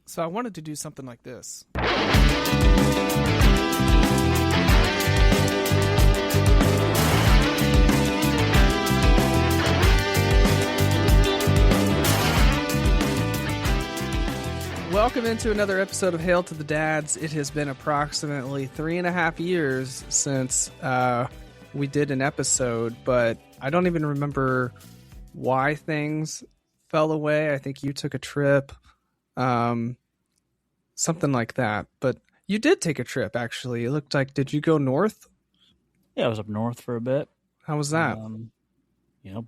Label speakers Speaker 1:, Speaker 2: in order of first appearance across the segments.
Speaker 1: So I wanted to do something like this. Welcome into another episode of Hail to the Dads. It has been approximately 3.5 years since we did an episode, but I don't even remember why things fell away. I think you took a trip, something like that. But you did take a trip, actually. It looked like, did you go north?
Speaker 2: Yeah, I was up north for a bit.
Speaker 1: How was that?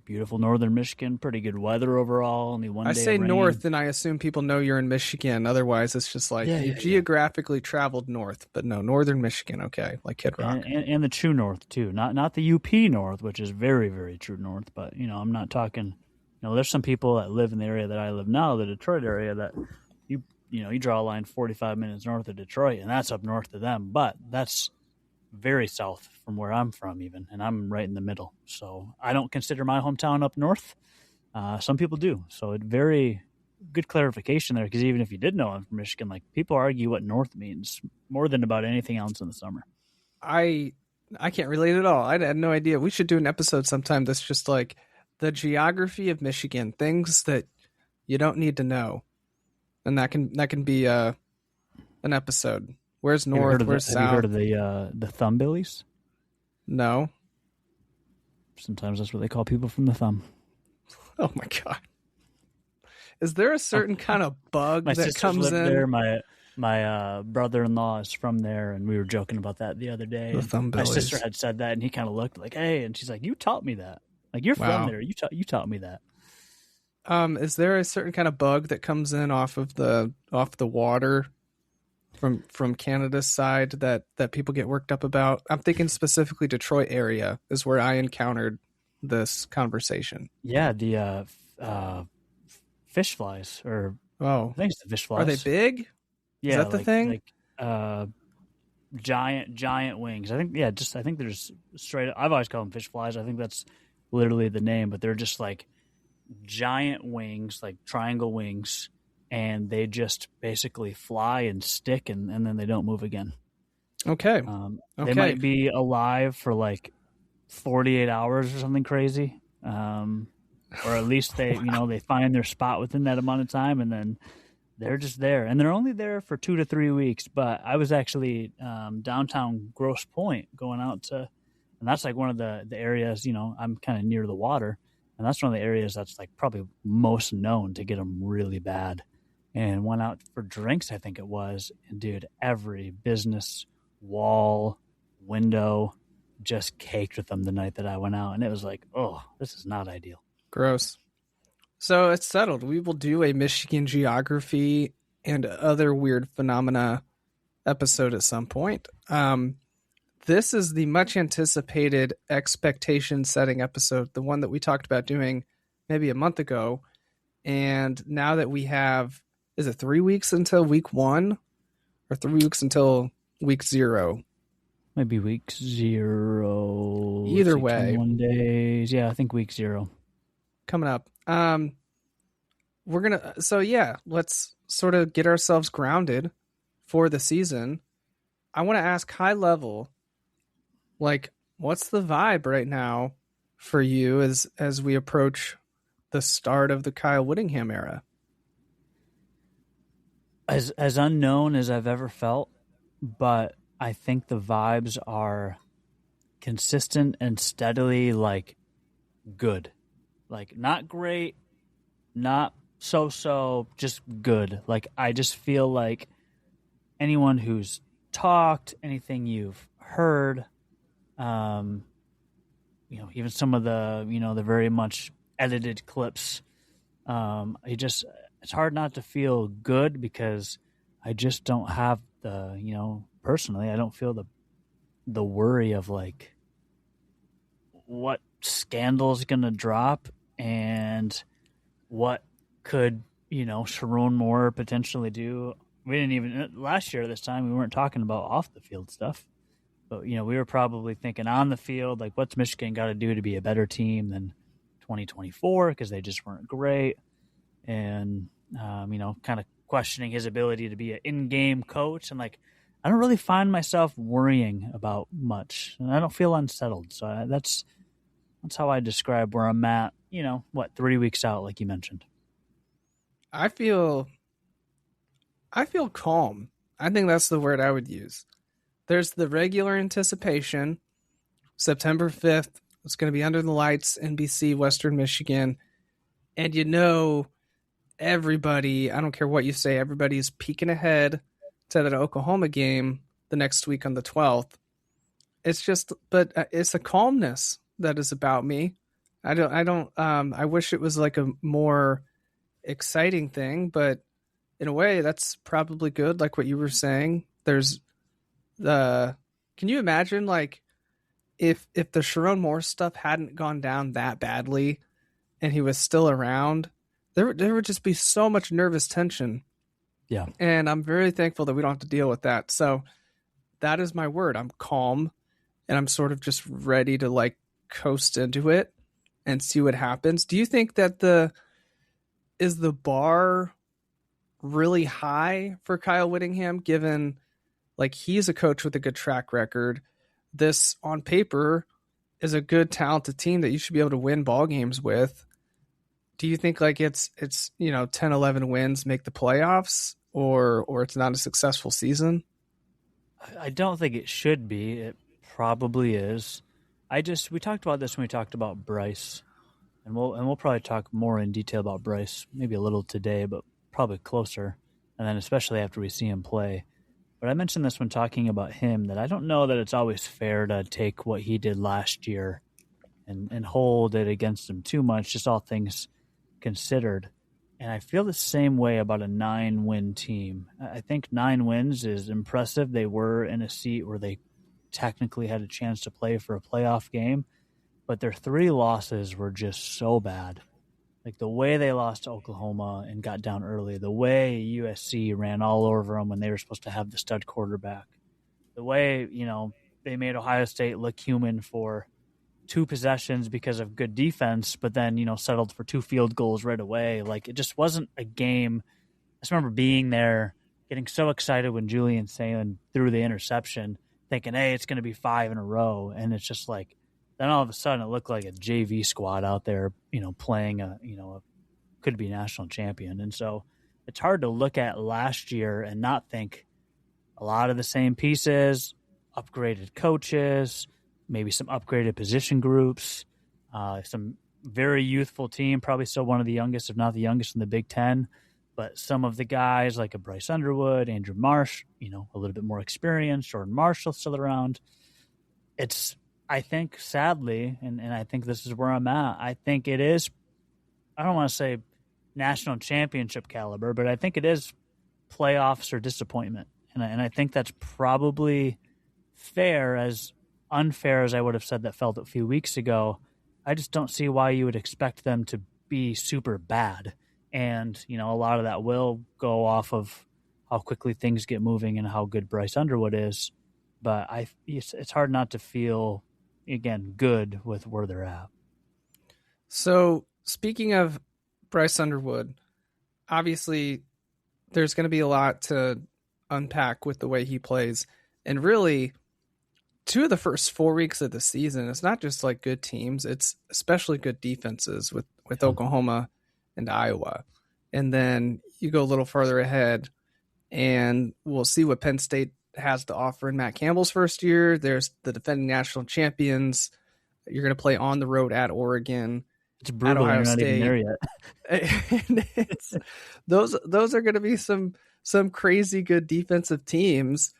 Speaker 2: Beautiful northern Michigan, pretty good weather overall. Only one day
Speaker 1: I say
Speaker 2: of rain.
Speaker 1: north, and I assume people know you're in Michigan. Otherwise, it's just like you geographically traveled north, but no, northern Michigan. Okay, like Kid Rock.
Speaker 2: And the true north too, not the UP north, which is very, very true north. But I'm not talking. There's some people that live in the area that I live now, the Detroit area, that you draw a line 45 minutes north of Detroit, and that's up north of them. But that's very south from where I'm from, even, and I'm right in the middle. So I don't consider my hometown up north. Some people do. So it very good clarification there, because even if you did know I'm from Michigan, like, people argue what north means more than about anything else in the summer.
Speaker 1: I can't relate at all. I had no idea. We should do an episode sometime that's just like the geography of Michigan, things that you don't need to know, and that can be an episode. Where's north? Where's south?
Speaker 2: Have you heard of the Thumbbillies?
Speaker 1: No.
Speaker 2: Sometimes that's what they call people from the thumb.
Speaker 1: Oh my God! Is there a certain kind of bug that comes in?
Speaker 2: There. My brother-in-law is from there, and we were joking about that the other day. My sister had said that, and he kind of looked like, "Hey," and she's like, "You taught me that. Like, you're from there. You taught me that."
Speaker 1: Is there a certain kind of bug that comes in off the water from Canada's side that people get worked up about? I'm thinking specifically Detroit area is where I encountered this conversation.
Speaker 2: Yeah, the fish flies, or I think it's the fish flies.
Speaker 1: Are they big?
Speaker 2: Yeah,
Speaker 1: is that the thing?
Speaker 2: Like giant wings. I think there's straight up, I've always called them fish flies. I think that's literally the name, but they're just like giant wings, like triangle wings, and they just basically fly and stick, and then they don't move again.
Speaker 1: Okay.
Speaker 2: They might be alive for like 48 hours or something crazy. Or at least they, they find their spot within that amount of time, and then they're just there. And they're only there for 2 to 3 weeks. But I was actually downtown Grosse Pointe going out to, and that's like one of the areas, I'm kind of near the water. And that's one of the areas that's like probably most known to get them really bad. And went out for drinks, I think it was. And dude, every business, wall, window just caked with them the night that I went out. And it was like, oh, this is not ideal.
Speaker 1: Gross. So it's settled. We will do a Michigan geography and other weird phenomena episode at some point. This is the much anticipated expectation setting episode, the one that we talked about doing maybe a month ago. And now that we have, is it 3 weeks until week 1 or 3 weeks until week 0?
Speaker 2: Maybe week 0.
Speaker 1: Either way.
Speaker 2: 21 days. Yeah, I think week 0.
Speaker 1: Coming up. Let's sort of get ourselves grounded for the season. I want to ask high level, like, what's the vibe right now for you as we approach the start of the Kyle Whittingham era?
Speaker 2: As unknown as I've ever felt, but I think the vibes are consistent and steadily, like, good. Like, not great, not so, just good. Like, I just feel like anyone who's talked, anything you've heard, even some of the, the very much edited clips, it's hard not to feel good, because I just don't have the, personally, I don't feel the worry of like what scandal's going to drop and what could, Sharon Moore potentially do. We didn't even, last year at this time, we weren't talking about off the field stuff, but, we were probably thinking on the field, like, what's Michigan got to do to be a better team than 2024, because they just weren't great. And, kind of questioning his ability to be an in-game coach. And like, I don't really find myself worrying about much, and I don't feel unsettled. So that's how I describe where I'm at. 3 weeks out, like you mentioned.
Speaker 1: I feel calm. I think that's the word I would use. There's the regular anticipation. September 5th, it's going to be under the lights, NBC, Western Michigan. And everybody, I don't care what you say, everybody's peeking ahead to that Oklahoma game the next week on the 12th. But it's a calmness that is about me. I wish it was like a more exciting thing, but in a way that's probably good. Like what you were saying, can you imagine like if the Sharon Moore stuff hadn't gone down that badly and he was still around, there would just be so much nervous tension.
Speaker 2: Yeah.
Speaker 1: And I'm very thankful that we don't have to deal with that. So that is my word. I'm calm and I'm sort of just ready to like coast into it and see what happens. Do you think that is the bar really high for Kyle Whittingham, given like he's a coach with a good track record? This on paper is a good talented team that you should be able to win ball games with. Do you think like it's 10, 11 wins make the playoffs or it's not a successful season?
Speaker 2: I don't think it should be. It probably is. We talked about this when we talked about Bryce, and we'll probably talk more in detail about Bryce, maybe a little today, but probably closer, and then especially after we see him play. But I mentioned this when talking about him, that I don't know that it's always fair to take what he did last year and hold it against him too much, just all things considered. And I feel the same way about a 9-win team. I think 9 wins is impressive. They were in a seat where they technically had a chance to play for a playoff game, but their 3 losses were just so bad. Like the way they lost to Oklahoma and got down early, the way USC ran all over them when they were supposed to have the stud quarterback, the way, they made Ohio State look human for 2 possessions because of good defense, but then, settled for 2 field goals right away. Like it just wasn't a game. I just remember being there, getting so excited when Julian Sayin threw the interception, thinking, hey, it's going to be 5 in a row. And it's just like, then all of a sudden it looked like a JV squad out there, playing a could be national champion. And so it's hard to look at last year and not think a lot of the same pieces, upgraded coaches, maybe some upgraded position groups, some very youthful team, probably still one of the youngest, if not the youngest in the Big Ten. But some of the guys like a Bryce Underwood, Andrew Marsh, a little bit more experienced, Jordan Marshall still around. It's, I think, sadly, and I think this is where I'm at, I think it is, I don't want to say national championship caliber, but I think it is playoffs or disappointment. And I think that's probably fair, as unfair as I would have said that felt a few weeks ago. I just don't see why you would expect them to be super bad. And, a lot of that will go off of how quickly things get moving and how good Bryce Underwood is. But it's hard not to feel, again, good with where they're at.
Speaker 1: So speaking of Bryce Underwood, obviously there's going to be a lot to unpack with the way he plays. And really, 2 of the first 4 weeks of the season, it's not just like good teams, it's especially good defenses with Oklahoma and Iowa. And then you go a little further ahead and we'll see what Penn State has to offer in Matt Campbell's first year. There's the defending national champions. You're going to play on the road at Oregon.
Speaker 2: It's brutal. You're not even there
Speaker 1: yet. Those are going to be some crazy good defensive teams.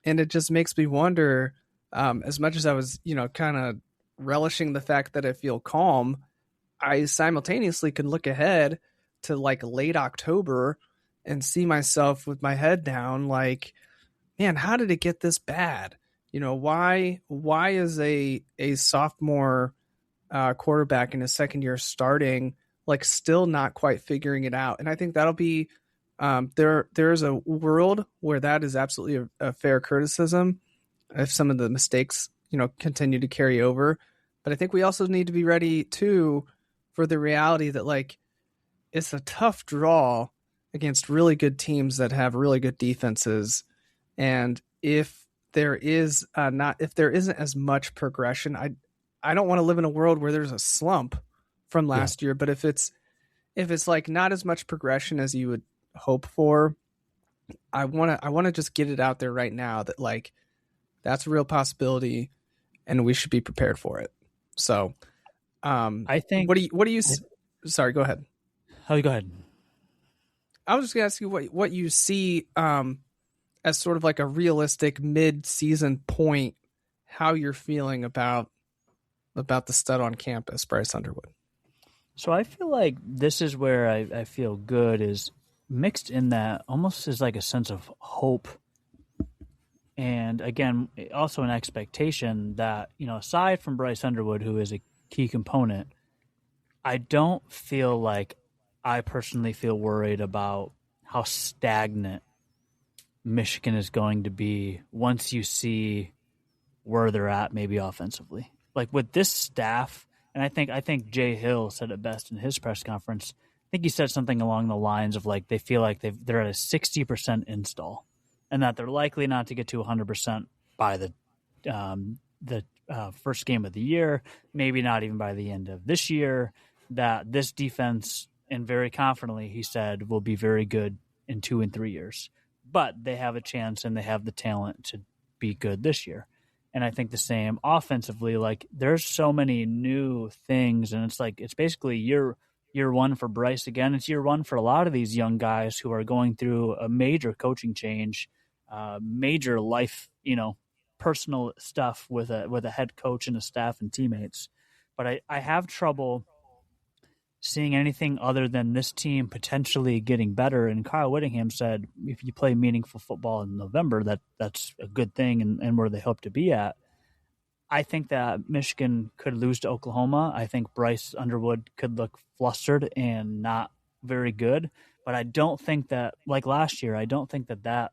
Speaker 1: And it just makes me wonder, as much as I was, kind of relishing the fact that I feel calm, I simultaneously can look ahead to like late October and see myself with my head down like, man, how did it get this bad? Why is a sophomore quarterback in his second year starting like still not quite figuring it out? And I think that'll be there's a world where that is absolutely a fair criticism if some of the mistakes continue to carry over. But I think we also need to be ready too for the reality that like it's a tough draw against really good teams that have really good defenses. And if there is if there isn't as much progression, I don't want to live in a world where there's a slump from last year. But if it's like not as much progression as you would hope for, I want to just get it out there right now that like that's a real possibility, and we should be prepared for it. So,
Speaker 2: I think.
Speaker 1: What do you? Sorry, go ahead.
Speaker 2: Oh, go ahead.
Speaker 1: I was just gonna ask you what you see as sort of like a realistic mid-season point. How you're feeling about the stud on campus, Bryce Underwood.
Speaker 2: So I feel like this is where I feel good is mixed in that almost is like a sense of hope. And again, also an expectation that, aside from Bryce Underwood, who is a key component, I don't feel like I personally feel worried about how stagnant Michigan is going to be once you see where they're at maybe offensively. Like with this staff, and I think Jay Hill said it best in his press conference. I think he said something along the lines of like they feel like they're at a 60% install, and that they're likely not to get to 100% by the first game of the year, maybe not even by the end of this year. That this defense, and very confidently, he said, will be very good in 2 and 3 years. But they have a chance and they have the talent to be good this year. And I think the same offensively, like there's so many new things, and it's basically year one for Bryce again. It's year one for a lot of these young guys who are going through a major coaching change, major life, personal stuff with a head coach and a staff and teammates. But I have trouble seeing anything other than this team potentially getting better. And Kyle Whittingham said, if you play meaningful football in November, that's a good thing and where they hope to be at. I think that Michigan could lose to Oklahoma. I think Bryce Underwood could look flustered and not very good. But I don't think that, like last year, I don't think that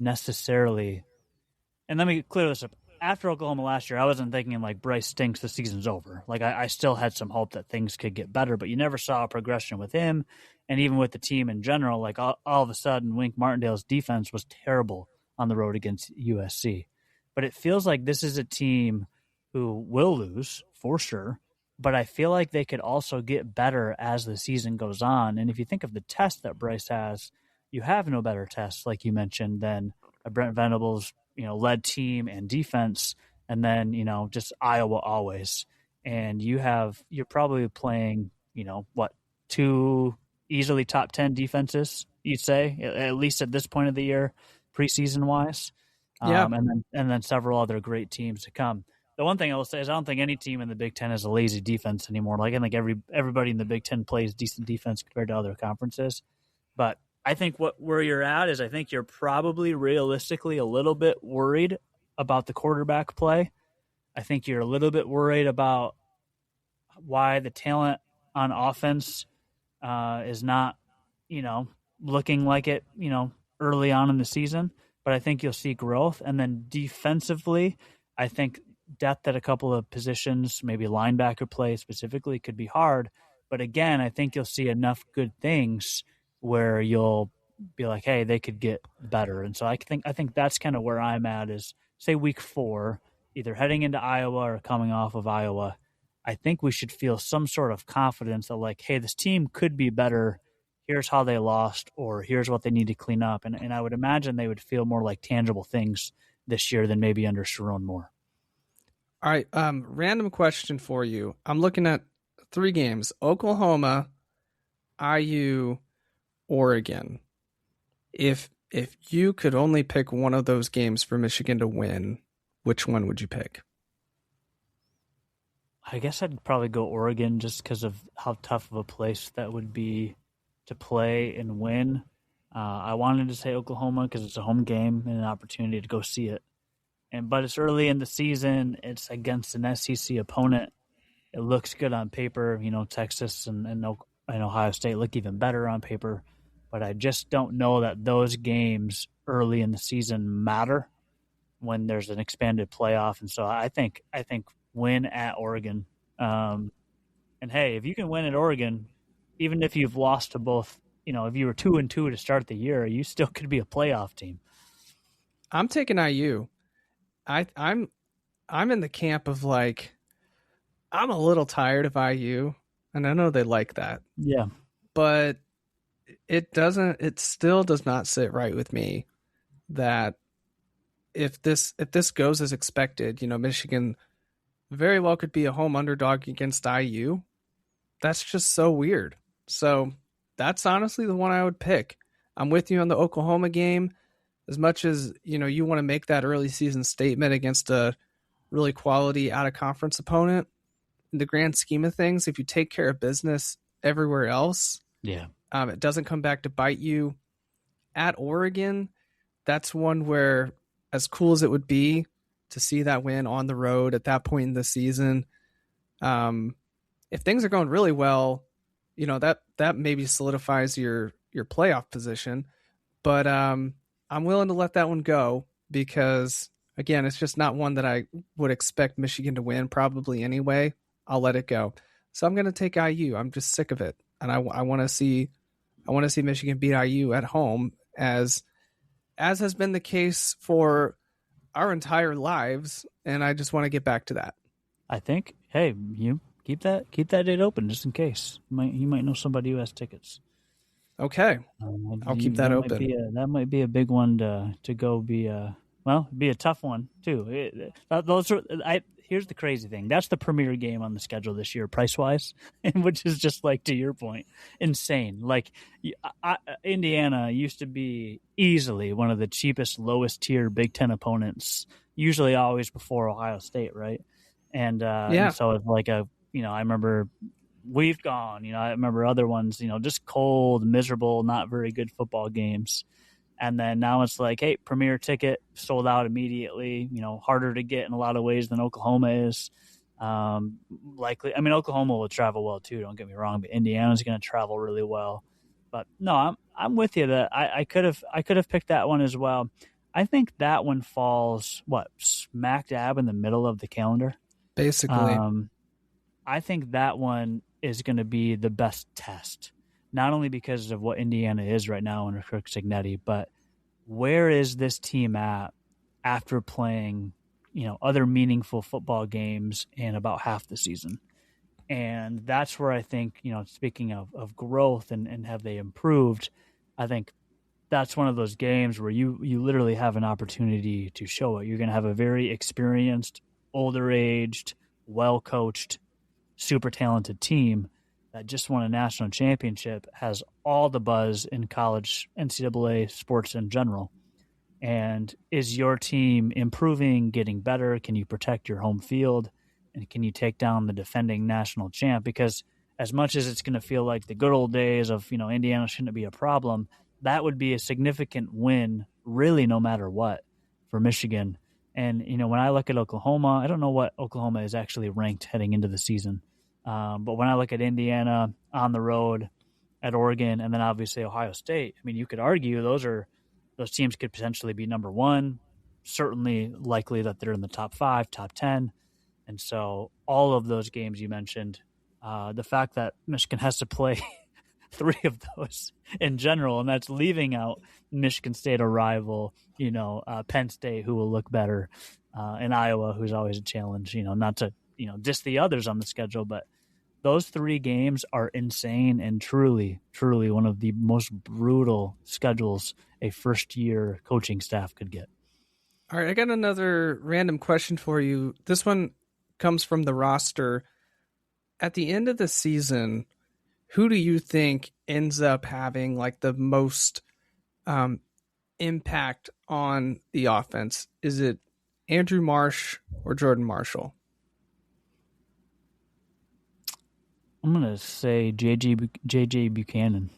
Speaker 2: necessarily – and let me clear this up. After Oklahoma last year, I wasn't thinking like Bryce stinks, the season's over. Like I still had some hope that things could get better, but you never saw a progression with him. And even with the team in general, like all of a sudden, Wink Martindale's defense was terrible on the road against USC. But it feels like this is a team who will lose for sure, but I feel like they could also get better as the season goes on. And if you think of the test that Bryce has, you have no better test, like you mentioned, than a Brent Venables led team and defense, and then, just Iowa always. And you're probably playing, two easily top 10 defenses, you'd say, at least at this point of the year, preseason wise.
Speaker 1: Yeah.
Speaker 2: And then several other great teams to come. The one thing I will say is I don't think any team in the Big Ten has a lazy defense anymore. Like I think everybody in the Big Ten plays decent defense compared to other conferences. But I think where you're at is I think you're probably realistically a little bit worried about the quarterback play. I think you're a little bit worried about why the talent on offense is not, looking like it, early on in the season. But I think you'll see growth. And then defensively, I think depth at a couple of positions, maybe linebacker play specifically, could be hard. But again, I think you'll see enough good things where you'll be like, hey, they could get better. And so I think that's kind of where I'm at is, say, week 4, either heading into Iowa or coming off of Iowa. I think we should feel some sort of confidence that, like, hey, this team could be better. Here's how they lost, or here's what they need to clean up. And I would imagine they would feel more like tangible things this year than maybe under Sharon Moore.
Speaker 1: All right. Random question for you. I'm looking at 3 games: Oklahoma, IU, Oregon. If you could only pick one of those games for Michigan to win, which one would you pick?
Speaker 2: I guess I'd probably go Oregon just because of how tough of a place that would be to play and win. I wanted to say Oklahoma because it's a home game and an opportunity to go see it. But it's early in the season. It's against an SEC opponent. It looks good on paper. Texas and Ohio State look even better on paper. But I just don't know that those games early in the season matter when there's an expanded playoff. And so I think win at Oregon. And hey, if you can win at Oregon, even if you've lost to both if you were 2-2 to start the year, you still could be a playoff team.
Speaker 1: I'm taking IU. I'm in the camp of like, I'm a little tired of IU, and I know they like that.
Speaker 2: Yeah.
Speaker 1: But it still does not sit right with me that if this goes as expected, Michigan very well could be a home underdog against IU. That's just so weird. So that's honestly the one I would pick. I'm with you on the Oklahoma game. As much as, you want to make that early season statement against a really quality out of conference opponent, in the grand scheme of things, if you take care of business everywhere else,
Speaker 2: yeah,
Speaker 1: it doesn't come back to bite you. At Oregon, that's one where, as cool as it would be to see that win on the road at that point in the season, if things are going really well, that maybe solidifies your playoff position. But I'm willing to let that one go because, again, it's just not one that I would expect Michigan to win probably anyway. I'll let it go. So I'm going to take IU. I'm just sick of it, and I want to see Michigan beat IU at home, as has been the case for our entire lives, and I just want to get back to that.
Speaker 2: I think, hey, you keep that date open just in case. You might know somebody who has tickets.
Speaker 1: Okay, I'll keep that open.
Speaker 2: That might be a big one to go be a tough one too. Here's the crazy thing. That's the premier game on the schedule this year, price-wise, which is just like, to your point, insane. Like, Indiana used to be easily one of the cheapest, lowest-tier Big Ten opponents, usually always before Ohio State, right? And, and so it's like I remember we've gone, I remember other ones, just cold, miserable, not very good football games. And then now it's like, hey, premier ticket sold out immediately, harder to get in a lot of ways than Oklahoma is. Likely. I mean, Oklahoma will travel well too, don't get me wrong, but Indiana's going to travel really well. But no, I'm with you that I could have picked that one as well. I think that one falls smack dab in the middle of the calendar.
Speaker 1: Basically.
Speaker 2: I think that one is going to be the best test. Not only because of what Indiana is right now under Kirk Cignetti, but where is this team at after playing, other meaningful football games in about half the season? And that's where I think, speaking of growth and have they improved, I think that's one of those games where you literally have an opportunity to show it. You're going to have a very experienced, older-aged, well-coached, super talented team that just won a national championship, has all the buzz in college NCAA sports in general. And is your team improving, getting better? Can you protect your home field? And can you take down the defending national champ? Because as much as it's going to feel like the good old days of, Indiana shouldn't be a problem, that would be a significant win, really, no matter what, for Michigan. And, when I look at Oklahoma, I don't know what Oklahoma is actually ranked heading into the season. But when I look at Indiana on the road, at Oregon, and then obviously Ohio State, I mean, you could argue those teams could potentially be number one, certainly likely that they're in the top 5, top 10. And so all of those games you mentioned, the fact that Michigan has to play 3 of those in general, and that's leaving out Michigan State, a rival, Penn State, who will look better, and Iowa, who's always a challenge, not to, diss the others on the schedule, but those 3 games are insane and truly, truly one of the most brutal schedules a first-year coaching staff could get.
Speaker 1: All right, I got another random question for you. This one comes from the roster. At the end of the season, who do you think ends up having like the most impact on the offense? Is it Andrew Marsh or Jordan Marshall?
Speaker 2: I'm going to say J.J. Buchanan.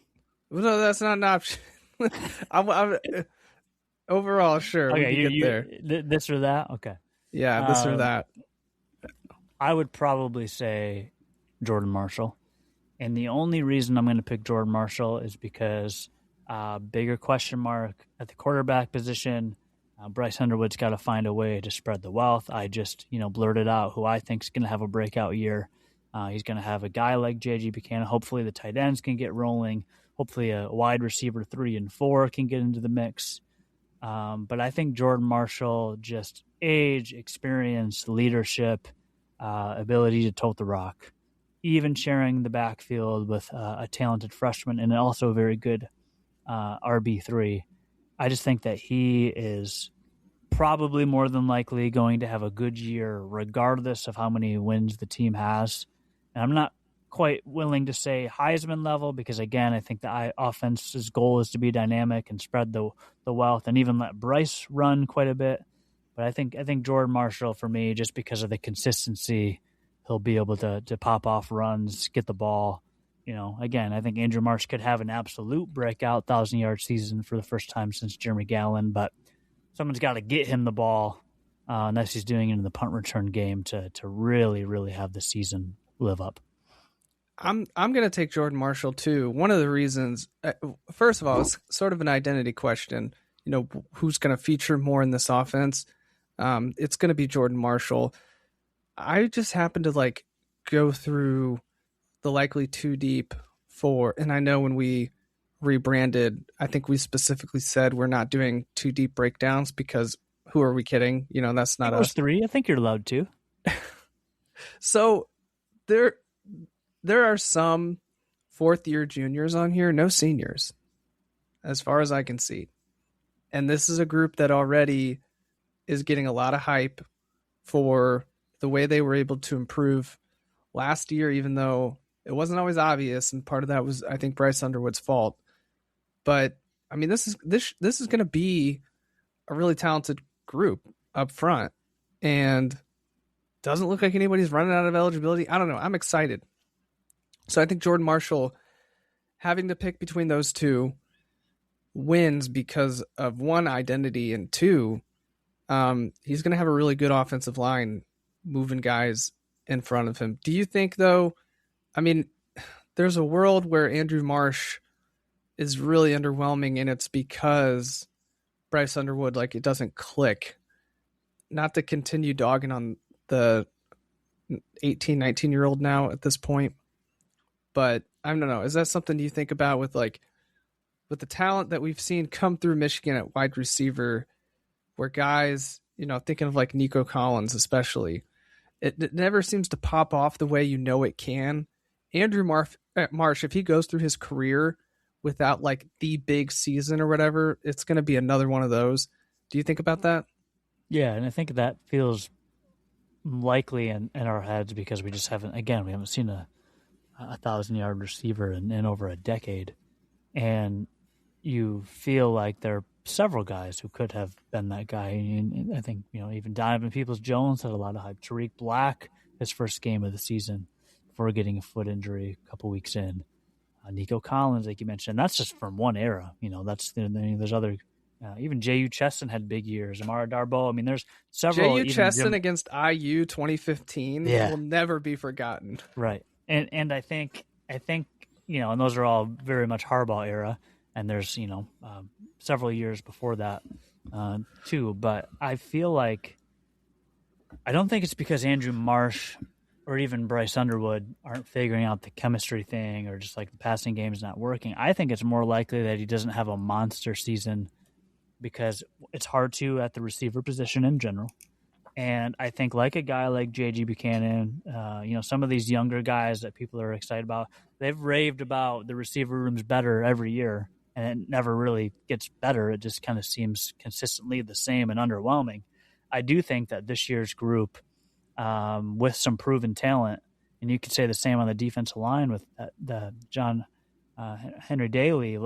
Speaker 1: No, that's not an option. I'm overall, sure.
Speaker 2: Okay,
Speaker 1: we can get there.
Speaker 2: This or that? Okay.
Speaker 1: Yeah, this or that.
Speaker 2: I would probably say Jordan Marshall. And the only reason I'm going to pick Jordan Marshall is because bigger question mark at the quarterback position. Bryce Underwood's got to find a way to spread the wealth. I just, blurted out who I think is going to have a breakout year. He's going to have a guy like J.J. Buchanan. Hopefully the tight ends can get rolling. hopefully a wide receiver 3 and 4 can get into the mix. But I think Jordan Marshall, just age, experience, leadership, ability to tote the rock, even sharing the backfield with a talented freshman and also a very good RB3. I just think that he is probably more than likely going to have a good year regardless of how many wins the team has. And I'm not quite willing to say Heisman level because, again, I think the offense's goal is to be dynamic and spread the wealth and even let Bryce run quite a bit. But I think Jordan Marshall, for me, just because of the consistency, he'll be able to pop off runs, get the ball. Again, I think Andrew Marsh could have an absolute breakout 1,000-yard season for the first time since Jeremy Gallon, but someone's got to get him the ball unless he's doing it in the punt return game to really, really have the season live up.
Speaker 1: I'm going to take Jordan Marshall too. One of the reasons, first of all, it's sort of an identity question. Who's going to feature more in this offense? It's going to be Jordan Marshall. I just happen to go through the likely too deep and I know when we rebranded, I think we specifically said we're not doing too deep breakdowns because who are we kidding? That's not us.
Speaker 2: 3. I think you're allowed to.
Speaker 1: So there are some fourth-year juniors on here, no seniors, as far as I can see. And this is a group that already is getting a lot of hype for the way they were able to improve last year, even though it wasn't always obvious. And part of that was, I think, Bryce Underwood's fault. But I mean, this is going to be a really talented group up front, and doesn't look like anybody's running out of eligibility. I don't know. I'm excited. So I think Jordan Marshall, having to pick between those two, wins because of one, identity, and two, he's going to have a really good offensive line moving guys in front of him. Do you think, though, I mean, there's a world where Andrew Marsh is really underwhelming, and it's because Bryce Underwood, it doesn't click. Not to continue dogging on the 18, 19-year-old now at this point, but I don't know. Is that something you think about with the talent that we've seen come through Michigan at wide receiver, where guys, thinking of Nico Collins especially, it never seems to pop off the way it can. Andrew Marsh, if he goes through his career without the big season or whatever, it's going to be another one of those. Do you think about that?
Speaker 2: Yeah, and I think that feels likely in our heads because we just haven't seen a 1,000-yard receiver in over a decade. And you feel like there are several guys who could have been that guy. And I think, even Donovan Peoples-Jones had a lot of hype. Tariq Black, his first game of the season before getting a foot injury a couple weeks in. Nico Collins, like you mentioned, that's just from one era. There's other, even J.U. Chesson had big years. Amara Darboh. I mean, there's several.
Speaker 1: J.U. Chesson against IU 2015 will never be forgotten.
Speaker 2: Right. And I think, and those are all very much Harbaugh era. And there's, several years before that, too. But I feel like, I don't think it's because Andrew Marsh or even Bryce Underwood aren't figuring out the chemistry thing or just the passing game is not working. I think it's more likely that he doesn't have a monster season because it's hard to at the receiver position in general. And I think a guy like J.G. Buchanan, some of these younger guys that people are excited about, they've raved about the receiver room's better every year, and it never really gets better. It just kind of seems consistently the same and underwhelming. I do think that this year's group, with some proven talent, and you could say the same on the defensive line with the John Henry Daly,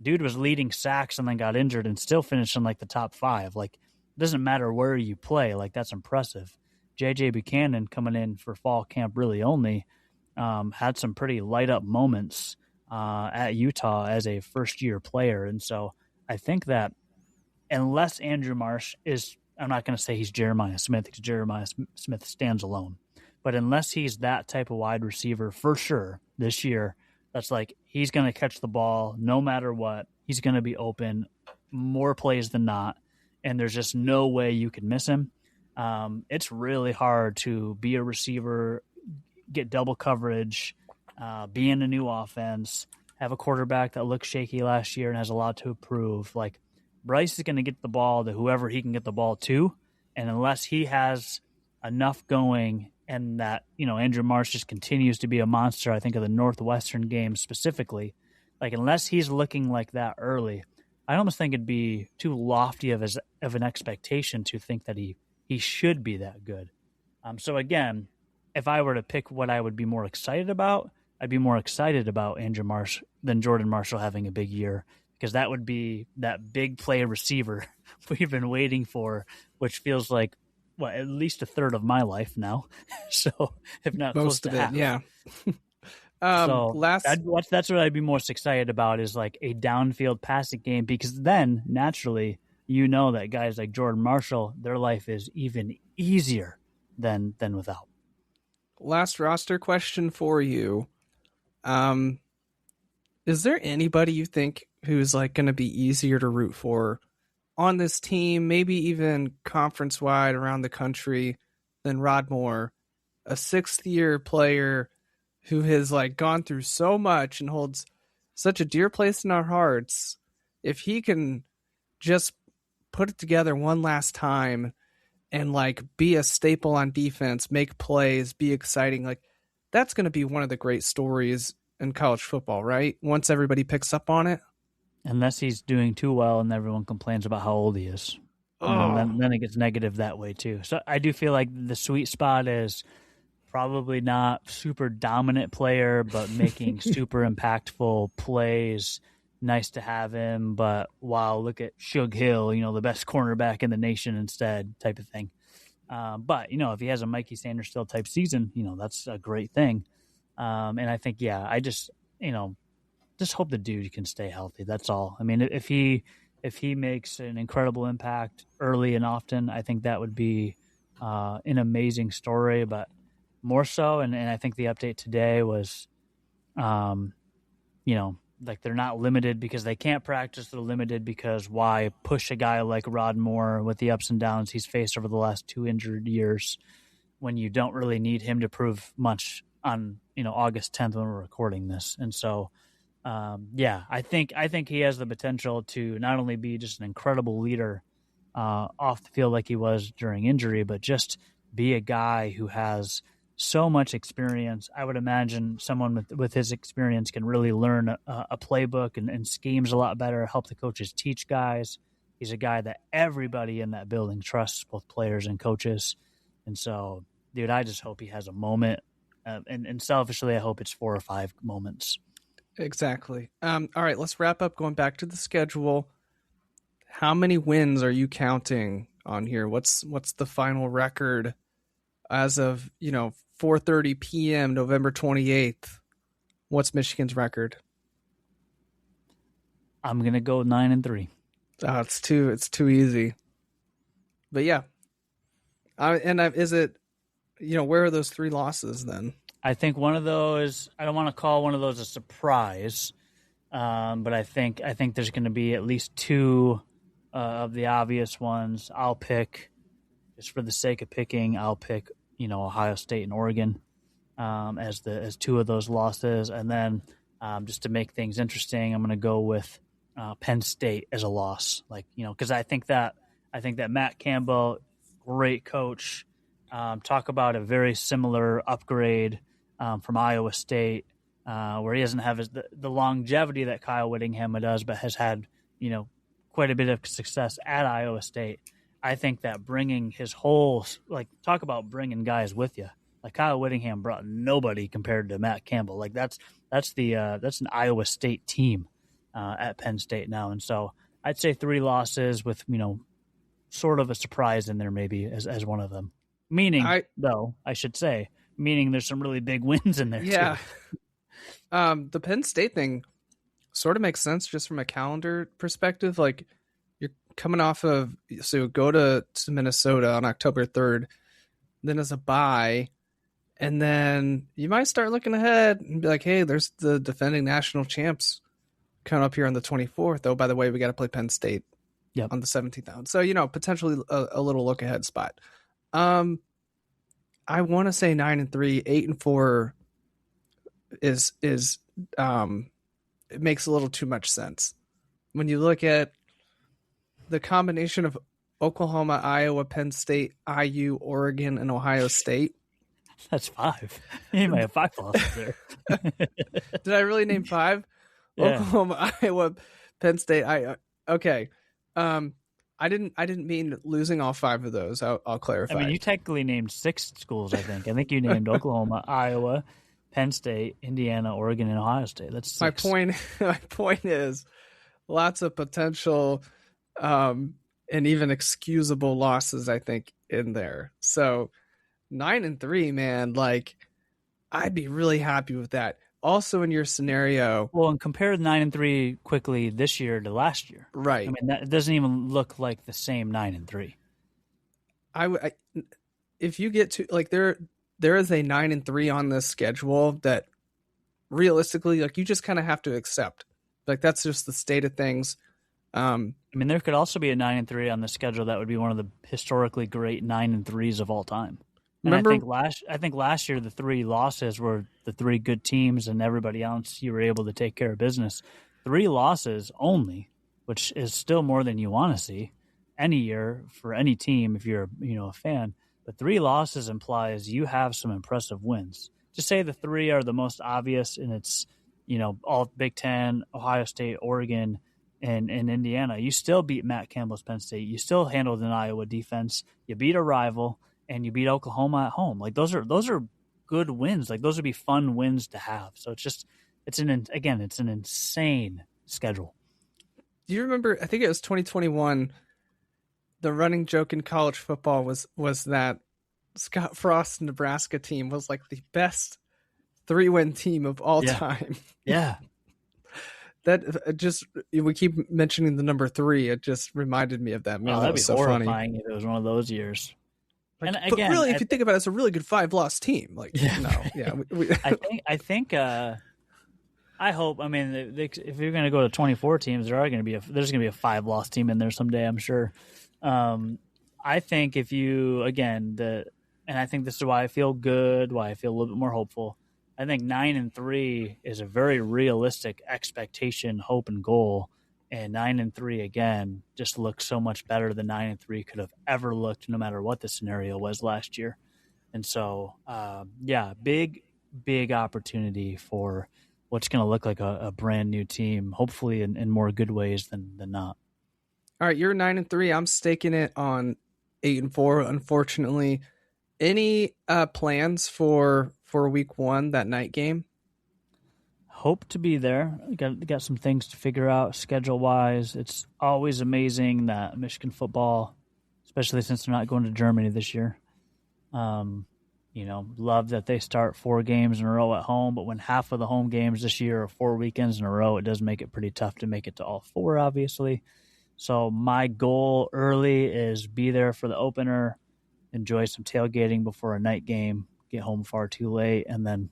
Speaker 2: dude was leading sacks and then got injured and still finished in the top 5. It doesn't matter where you play. That's impressive. J.J. Buchanan coming in for fall camp really only had some pretty light up moments at Utah as a first year player. And so I think that unless Andrew Marsh is, I'm not going to say he's Jeremiah Smith, because Jeremiah Smith stands alone. But unless he's that type of wide receiver for sure this year, that's he's going to catch the ball no matter what. He's going to be open more plays than not, and there's just no way you can miss him. It's really hard to be a receiver, get double coverage, be in a new offense, have a quarterback that looked shaky last year and has a lot to improve. Like, Bryce is going to get the ball to whoever he can get the ball to. And unless he has enough going and that, Andrew Marsh just continues to be a monster, I think of the Northwestern game specifically, like unless he's looking like that early, I almost think it'd be too lofty of an expectation to think that he should be that good. So again, if I were to pick what I would be more excited about, I'd be more excited about Andrew Marsh than Jordan Marshall having a big year, because that would be that big play receiver we've been waiting for, which feels like at least a third of my life now. So if not
Speaker 1: most
Speaker 2: close to
Speaker 1: of it,
Speaker 2: half.
Speaker 1: yeah.
Speaker 2: That's what I'd be most excited about, is like a downfield passing game, because then naturally, that guys like Jordan Marshall, their life is even easier than without.
Speaker 1: Last roster question for you. Is there anybody you think who's like going to be easier to root for on this team, maybe even conference wide around the country, than Rod Moore, a 6th-year player who has like gone through so much and holds such a dear place in our hearts? If he can just put it together one last time and like be a staple on defense, make plays, be exciting, like that's going to be one of the great stories in college football, right? Once everybody picks up on it.
Speaker 2: Unless he's doing too well and everyone complains about how old he is. Then it gets negative that way too. So I do feel like the sweet spot is probably not super dominant player, but making super impactful plays. Nice to have him, but wow, look at Shug Hill, the best cornerback in the nation instead, type of thing. But, if he has a Mikey Sanderstill type season, that's a great thing. And I think, I just hope the dude can stay healthy. That's all. I mean, if he makes an incredible impact early and often, I think that would be an amazing story. But more so, and I think the update today was, like they're not limited because they can't practice. They're limited because why push a guy like Rod Moore with the ups and downs he's faced over the last 2 injured years when you don't really need him to prove much on, August 10th when we're recording this. And so, I think he has the potential to not only be just an incredible leader off the field like he was during injury, but just be a guy who has so much experience. I would imagine someone with his experience can really learn a playbook and schemes a lot better, help the coaches teach guys. He's a guy that everybody in that building trusts, both players and coaches. And so, dude, I just hope he has a moment. And selfishly, I hope it's 4 or 5 moments.
Speaker 1: Exactly. All right, let's wrap up going back to the schedule. How many wins are you counting on here? What's the final record as of, 4:30 p.m. November 28th? What's Michigan's record?
Speaker 2: I'm going to go 9-3.
Speaker 1: Oh, it's too easy. But yeah. Is it, where are those 3 losses then?
Speaker 2: I think one of those, I don't want to call one of those a surprise, but I think there's going to be at least 2 of the obvious ones. I'll pick, just for the sake of picking, Ohio State and Oregon as 2 of those losses. And then just to make things interesting, I'm going to go with Penn State as a loss. Because I think that Matt Campbell, great coach, talk about a very similar upgrade from Iowa State, where he doesn't have the longevity that Kyle Whittingham does, but has had, quite a bit of success at Iowa State. I think that bringing his whole, talk about bringing guys with you. Like Kyle Whittingham brought nobody compared to Matt Campbell. Like that's an Iowa State team at Penn State now. And so I'd say 3 losses with, sort of a surprise in there maybe as one of them. Meaning there's some really big wins in there too.
Speaker 1: The Penn State thing sort of makes sense just from a calendar perspective. Like you're coming off of, so go to Minnesota on October 3rd, then as a bye, and then you might start looking ahead and be like, hey, there's the defending national champs coming up here on the 24th. Oh, by the way, we got to play Penn State on the 17th. So, potentially a little look ahead spot. I want to say 9-3, 8-4 is it makes a little too much sense. When you look at the combination of Oklahoma, Iowa, Penn State, IU, Oregon, and Ohio State.
Speaker 2: That's 5. You might have 5 losses there.
Speaker 1: Did I really name 5? Yeah. Oklahoma, Iowa, Penn State. Okay. I didn't mean losing all 5 of those. I'll clarify.
Speaker 2: I mean, you technically named 6 schools. I think you named Oklahoma, Iowa, Penn State, Indiana, Oregon, and Ohio State. That's 6.
Speaker 1: My point is, lots of potential, and even excusable losses, I think, in there. So 9-3, man, like, I'd be really happy with that. Also, in your scenario,
Speaker 2: well, and compare 9-3 quickly this year to last year,
Speaker 1: right?
Speaker 2: I mean, that doesn't even look like the same 9-3.
Speaker 1: If you get to, like, there is a 9-3 on this schedule that realistically, like, you just kind of have to accept. Like, that's just the state of things.
Speaker 2: I mean, there could also be a 9-3 on the schedule that would be one of the historically great 9-3s of all time. And I think last year the 3 losses were the 3 good teams, and everybody else you were able to take care of business. 3 losses only, which is still more than you want to see any year for any team if you're a fan. But 3 losses implies you have some impressive wins. Just say the 3 are the most obvious, and it's all Big Ten, Ohio State, Oregon, and Indiana. You still beat Matt Campbell's Penn State. You still handled an Iowa defense. You beat a rival. And you beat Oklahoma at home. Like, those are good wins. Like, those would be fun wins to have. So it's an insane schedule.
Speaker 1: Do you remember? I think it was 2021. The running joke in college football was that Scott Frost's Nebraska team was like the best 3-win team of all time.
Speaker 2: Yeah.
Speaker 1: That just, we keep mentioning the number 3. It just reminded me of that. Man,
Speaker 2: that'd
Speaker 1: be
Speaker 2: so horrifying funny if it was one of those years.
Speaker 1: Like, and again, but really, if you think about it, it's a really good 5-loss team. Like,
Speaker 2: I think. I hope. I mean, if you're going to go to 24 teams, there's going to be a 5-loss team in there someday, I'm sure. I think if you and I think this is why I feel good, why I feel a little bit more hopeful. I think 9-3 is a very realistic expectation, hope, and goal. And 9-3 again just looks so much better than 9-3 could have ever looked, no matter what the scenario was last year. And so, big opportunity for what's going to look like a brand new team, hopefully in more good ways than not.
Speaker 1: All right, you're 9-3. I'm staking it on 8-4. Unfortunately, any plans for week 1, that night game?
Speaker 2: Hope to be there. Got some things to figure out schedule-wise. It's always amazing that Michigan football, especially since they're not going to Germany this year, love that they start 4 games in a row at home, but when half of the home games this year are 4 weekends in a row, it does make it pretty tough to make it to all 4, obviously. So my goal early is be there for the opener, enjoy some tailgating before a night game, get home far too late, and then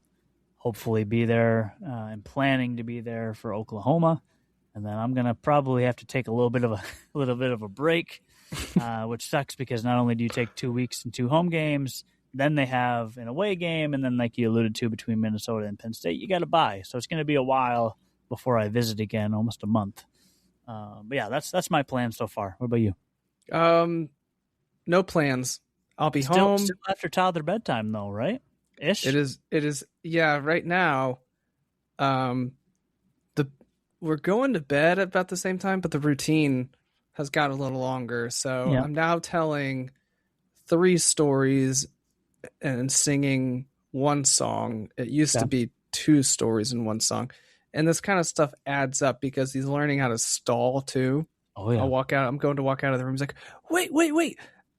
Speaker 2: hopefully be there and planning to be there for Oklahoma. And then I'm going to probably have to take a little bit of a break, which sucks because not only do you take 2 weeks and 2 home games, then they have an away game. And then, like you alluded to, between Minnesota and Penn State, you got to bye. So it's going to be a while before I visit again, almost a month. But yeah, that's my plan so far. What about you?
Speaker 1: No plans. I'll be home.
Speaker 2: Still after toddler bedtime though, right? Ish.
Speaker 1: It is. Yeah. Right now, we're going to bed at about the same time, but the routine has got a little longer. So yeah. I'm now telling 3 stories and singing 1 song. It used to be 2 stories in 1 song. And this kind of stuff adds up because he's learning how to stall too.
Speaker 2: Oh yeah.
Speaker 1: I'm going to walk out of the room. He's like, wait.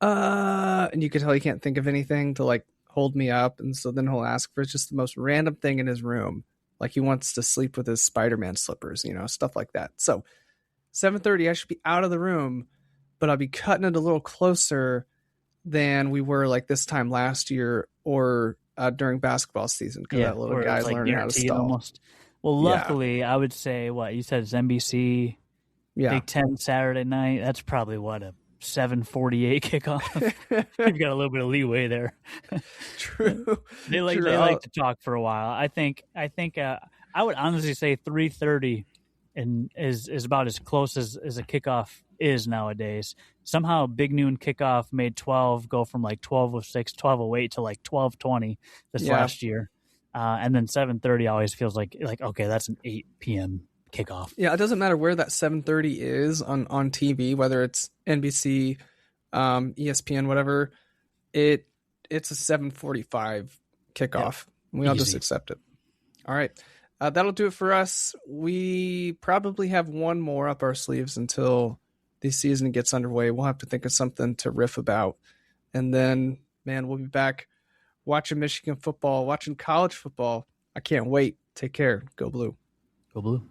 Speaker 1: And you can tell he can't think of anything to like hold me up. And so then he'll ask for just the most random thing in his room. Like he wants to sleep with his Spider-Man slippers, stuff like that. So 7:30, I should be out of the room, but I'll be cutting it a little closer than we were like this time last year or during basketball season. Because that little guy's like learning how to stall. Almost.
Speaker 2: Well, luckily, I would say what you said is NBC, Big Ten Saturday night. That's probably a 7:48 kickoff. You've got a little bit of leeway there.
Speaker 1: True.
Speaker 2: They like to talk for a while. I think I would honestly say 3:30 and is about as close as a kickoff is nowadays. Somehow Big Noon kickoff made 12 go from like 12:06, 12:08 to like 12:20 this last year. And then 7:30 always feels like okay, that's an 8 p.m. kickoff.
Speaker 1: Yeah, it doesn't matter where that 7:30 is on TV, whether it's NBC, ESPN, whatever. It's a 7:45 kickoff. Yeah, we all just accept it. All right. That'll do it for us. We probably have one more up our sleeves until the season gets underway. We'll have to think of something to riff about. And then, man, we'll be back watching Michigan football, watching college football. I can't wait. Take care. Go Blue.
Speaker 2: Go Blue.